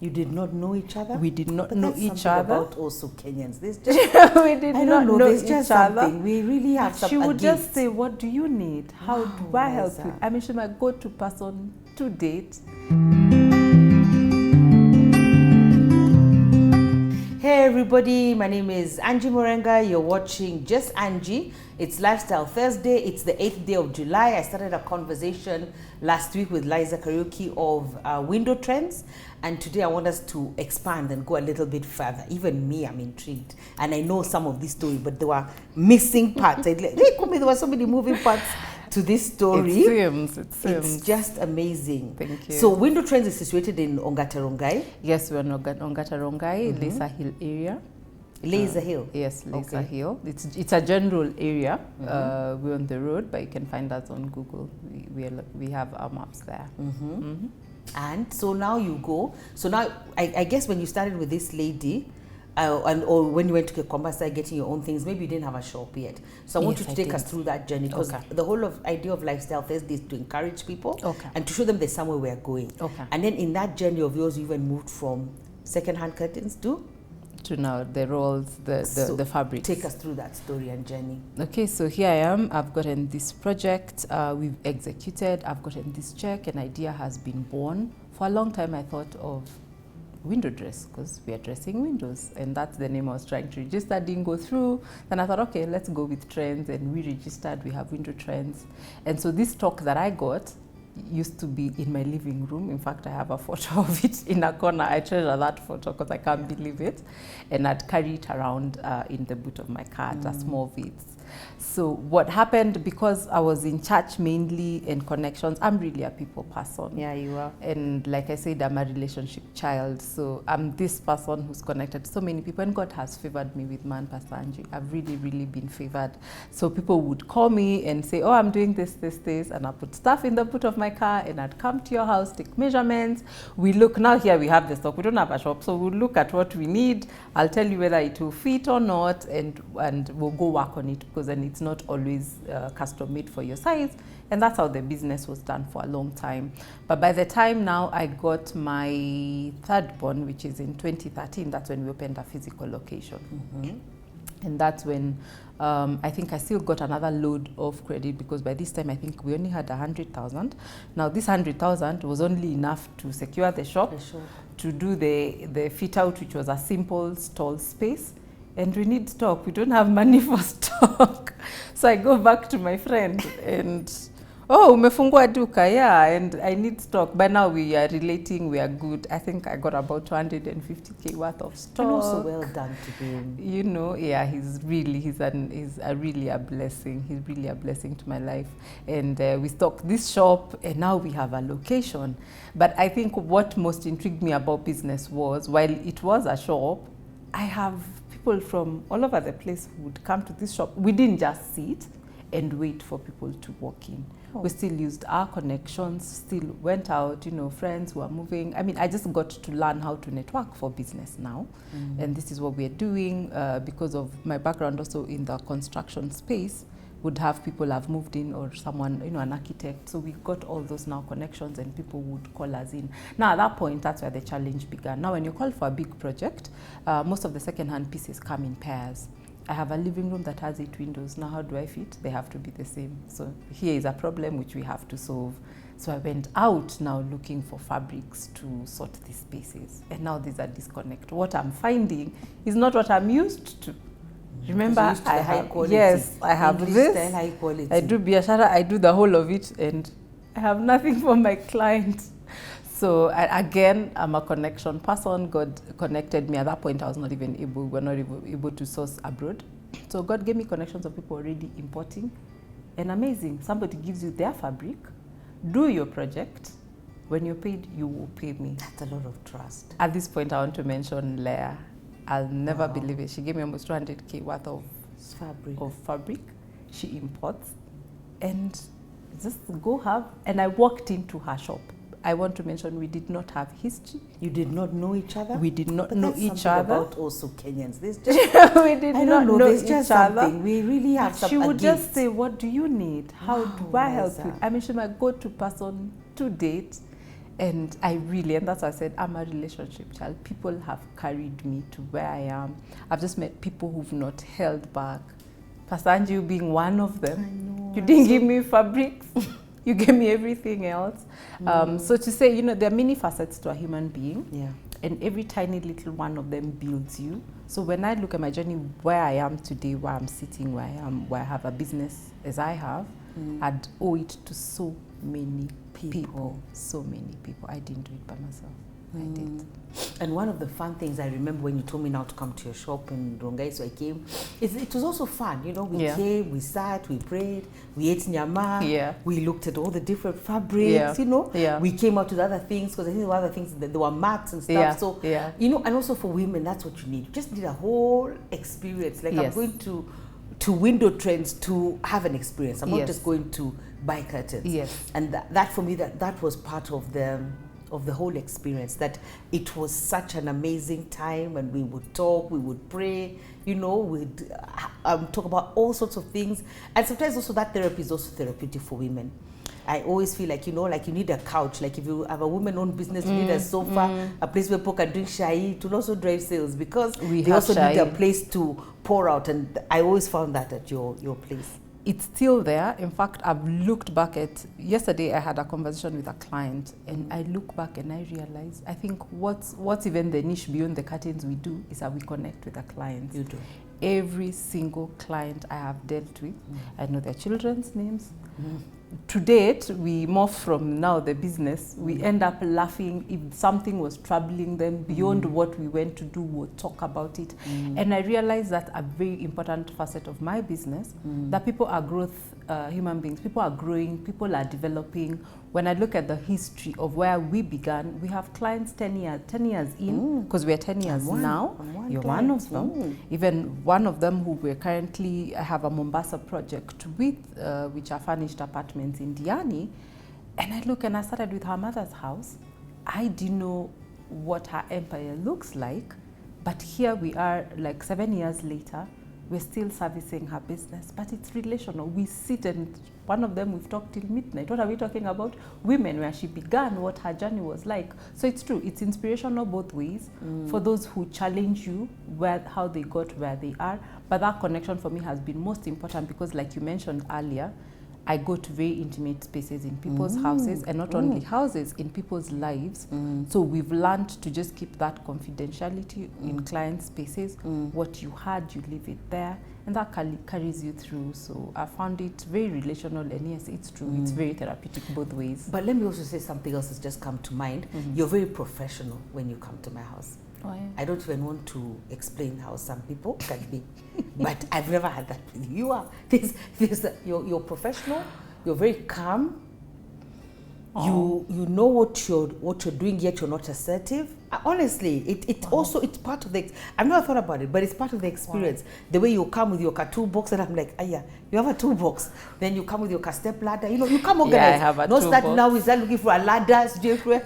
You did not know each other? We did not but know that's each something other. About also Kenyans. There's just, we did not know there's each just other. Something. We really have some. She would just say, "What do you need? How do I help Laiza. you?" I mean, she's my go-to person to date. Hey everybody, my name is Angie Murenga. You're watching Just Angie. It's Lifestyle Thursday. It's the 8th day of July. I started a conversation last week with Laiza Kariuki of window trends. And today I want us to expand and go a little bit further. Even me, I'm intrigued. And I know some of this story, but there were missing parts. There were so many moving parts to this story. It seems. It's just amazing. Thank you. So Window Trends is situated in Ongata Rongai. Yes, we're in Ongata Rongai, Laiza Hill area. Laiza Hill. Yes, Laiza Hill. It's a general area. We're on the road, but you can find us on Google. We have our maps there. And so now you go. So now I guess when you started with this lady, or when you went to Kekomba, started getting your own things, maybe you didn't have a shop yet. So I want you to take us through that journey, because the whole idea of Lifestyle Thursday is to encourage people and to show them there's somewhere we're going. And then in that journey of yours, you even moved from second-hand curtains to now the rolls, the fabrics. Take us through that story and journey. Okay, so here I am. I've gotten this project. We've executed. I've gotten this check. An idea has been born. For a long time, I thought of window dress, because we are dressing windows, and that's the name I was trying to register. Didn't go through. Then I thought, okay, let's go with trends, and we registered. We have window trends, and so this talk that I got used to be in my living room. In fact, I have a photo of it in a corner. I treasure that photo because I can't believe it, and I'd carry it around in the boot of my car, a small Vitz. So what happened, because I was in church mainly and connections, I'm really a people person. Yeah, you are. And like I said, I'm a relationship child. So I'm this person who's connected to so many people, and God has favored me with man, Pastor Angie. I've really, really been favored. So people would call me and say, oh, I'm doing this, and I put stuff in the boot of my car, and I'd come to your house, take measurements. We look, now here we have the stock. We don't have a shop, so we'll look at what we need. I'll tell you whether it will fit or not, and we'll go work on it, because then it's not always custom made for your size. And that's how the business was done for a long time. But by the time now I got my third born, which is in 2013, that's when we opened a physical location. And that's when I think I still got another load of credit, because by this time I think we only had 100,000. Now this 100,000 was only enough to secure the shop, to do the fit out, which was a simple stall space. And we need stock. We don't have money for stock. So I go back to my friend and, oh, umefungua duka, yeah, and I need stock. By now we are relating, we are good. I think I got about 250K worth of stock. And also well done to him. You know, yeah, he's really a blessing. He's really a blessing to my life. And we stocked this shop, and now we have a location. But I think what most intrigued me about business was, while it was a shop, I have people from all over the place who would come to this shop. We didn't just sit and wait for people to walk in. We still used our connections, still went out, you know, friends who are moving. I mean, I just got to learn how to network for business now. And this is what we're doing because of my background also in the construction space. Would have people have moved in, or someone, you know, an architect. So we got all those now connections, and people would call us in. Now at that point, that's where the challenge began. Now when you call for a big project, most of the second-hand pieces come in pairs. I have a living room that has 8 windows. Now how do I fit? They have to be the same. So here is a problem which we have to solve. So I went out now looking for fabrics to sort these spaces. And now there's a disconnect. What I'm finding is not what I'm used to. Remember, I have English this. Style, high quality. I do biashara, I do the whole of it, and I have nothing for my clients. So again, I'm a connection person. God connected me. At that point, I was not even able. We were not able to source abroad. So God gave me connections of people already importing, and amazing. Somebody gives you their fabric, do your project. When you're paid, you will pay me. That's a lot of trust. At this point, I want to mention Leah. I'll never believe it. She gave me almost 200K worth of fabric. She imports, and just go have. And I walked into her shop. I want to mention we did not have history. You did not know each other? We did not know each other. About also Kenyans. There's just, we did not know there's each just other. Something. We really have some. She would just say, what do you need? How do I help you? I mean, she's my go-to person to date. And and that's why I said, I'm a relationship child. People have carried me to where I am. I've just met people who've not held back. Pastor Angie being one of them. I know. You didn't give me fabrics. You gave me everything else. So to say, there are many facets to a human being. Yeah. And every tiny little one of them builds you. So when I look at my journey, where I am today, where I'm sitting, where I am, where I have a business as I have, I'd owe it to so many people. So many people. I didn't do it by myself. I did. And one of the fun things I remember when you told me now to come to your shop in Rongai, so I came, it was also fun, we came, we sat, we prayed, we ate nyama, we looked at all the different fabrics, we came out with other things, because I think there were other things, there were mats and stuff, so, and also for women, that's what you need. You just need a whole experience, like I'm going to window trends to have an experience. I'm not just going to buy curtains. And that for me, that was part of the whole experience, that it was such an amazing time, and we would talk, we would pray, we'd talk about all sorts of things. And sometimes also that therapy is also therapeutic for women. I always feel like, like you need a couch, like if you have a woman-owned business, you need a sofa, a place where people can drink chai, to also drive sales, because they also need a place to pour out. And I always found that at your place. It's still there. In fact, I've looked back at, yesterday I had a conversation with a client, and I look back and I realize, I think what's even the niche beyond the curtains we do is that we connect with the clients. You do. Every single client I have dealt with, I know their children's names. To date, we morph from now the business, we end up laughing if something was troubling them beyond what we went to do, we'll talk about it. And I realized that a very important facet of my business, that people are growth human beings, people are growing, people are developing. When I look at the history of where we began, we have clients 10 years in, because we're 10 years now. You're one of them. Even one of them who we're currently have a Mombasa project with, which are furnished apartments in Diani. And I look, and I started with her mother's house. I didn't know what her empire looks like, but here we are, like 7 years later, we're still servicing her business, but it's relational. We sit, and one of them we've talked till midnight. What are we talking about? Women, where she began, what her journey was like. So it's true, it's inspirational both ways, for those who challenge you, how they got where they are. But that connection for me has been most important, because like you mentioned earlier, I go to very intimate spaces in people's houses, and not only houses, in people's lives. So we've learned to just keep that confidentiality in client spaces. What you had, you leave it there, and that carries you through. So I found it very relational, and yes, it's true. It's very therapeutic both ways. But let me also say something else has just come to mind. You're very professional when you come to my house. Oh, yeah. I don't even want to explain how some people can be, but I've never had that with you. You are you're professional. You're very calm. You know what you're doing, yet you're not assertive. Honestly, it's part of the. I've never thought about it, but it's part of the experience. The way you come with your toolbox, and I'm like, yeah, you have a toolbox. Then you come with your step ladder. You come organized. Yeah, I have a not toolbox. That now is that looking for a ladder.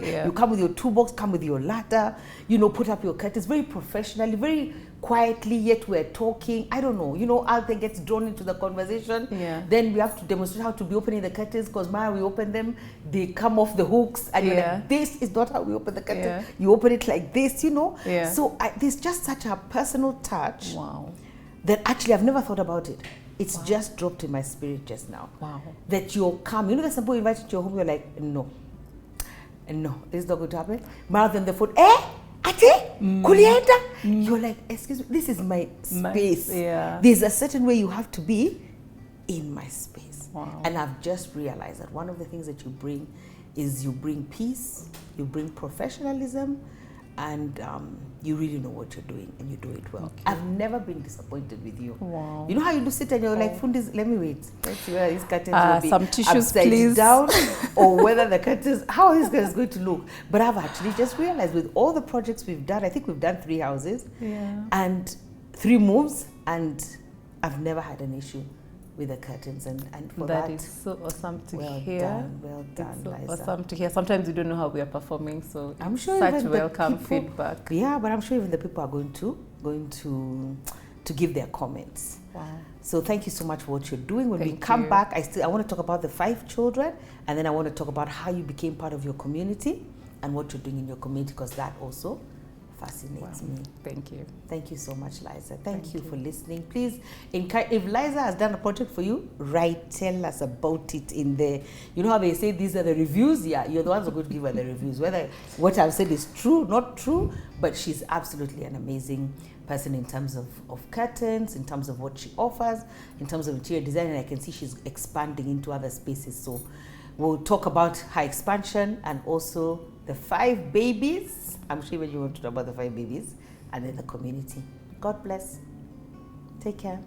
Yeah. You come with your toolbox, come with your ladder. Put up your curtains very professionally, very quietly. Yet we're talking. I don't know. Althea gets drawn into the conversation. Yeah. Then we have to demonstrate how to be opening the curtains, because we open them, they come off the hooks, and you're like, this is not how we open the curtain. Yeah. You open it like this, Yeah. So there's just such a personal touch. Wow. That actually I've never thought about it. It's just dropped in my spirit just now. Wow. That you're calm. There's some people invited to your home, you're like, no, this is not going to happen. Mouth on the foot, ate, kulienda. You're like, excuse me, this is my space. There's a certain way you have to be in my space. Wow. And I've just realized that one of the things that you bring is you bring peace, you bring professionalism, and you really know what you're doing, and you do it well. I've never been disappointed with you. Wow. You know how you do sit and you're like, Fundis, let me wait. Let's see whether these curtains will be some tissues, upside please. down, or whether the curtains, how is this going to look? But I've actually just realized with all the projects we've done, I think we've done 3 houses and 3 moves, and I've never had an issue with the curtains, and for that is so awesome to hear. Well done, so Laiza. Awesome to hear. Sometimes we don't know how we are performing, so I'm sure such even welcome people, feedback. Yeah, but I'm sure even the people are going to give their comments. Wow. So thank you so much for what you're doing. When we Thank come you. back, I want to talk about the 5 children, and then I want to talk about how you became part of your community. and what you're doing in your community, because that also fascinates me. Thank you. Thank you so much, Laiza. Thank you for listening. Please, if Laiza has done a project for you, tell us about it in the, you know how they say these are the reviews? Yeah, you're the ones who could give her the reviews, whether what I've said is true, not true, but she's absolutely an amazing person in terms of curtains, in terms of what she offers, in terms of interior design, and I can see she's expanding into other spaces. So we'll talk about her expansion and also the 5 babies. I'm sure you want to talk about the 5 babies and then the community. God bless. Take care.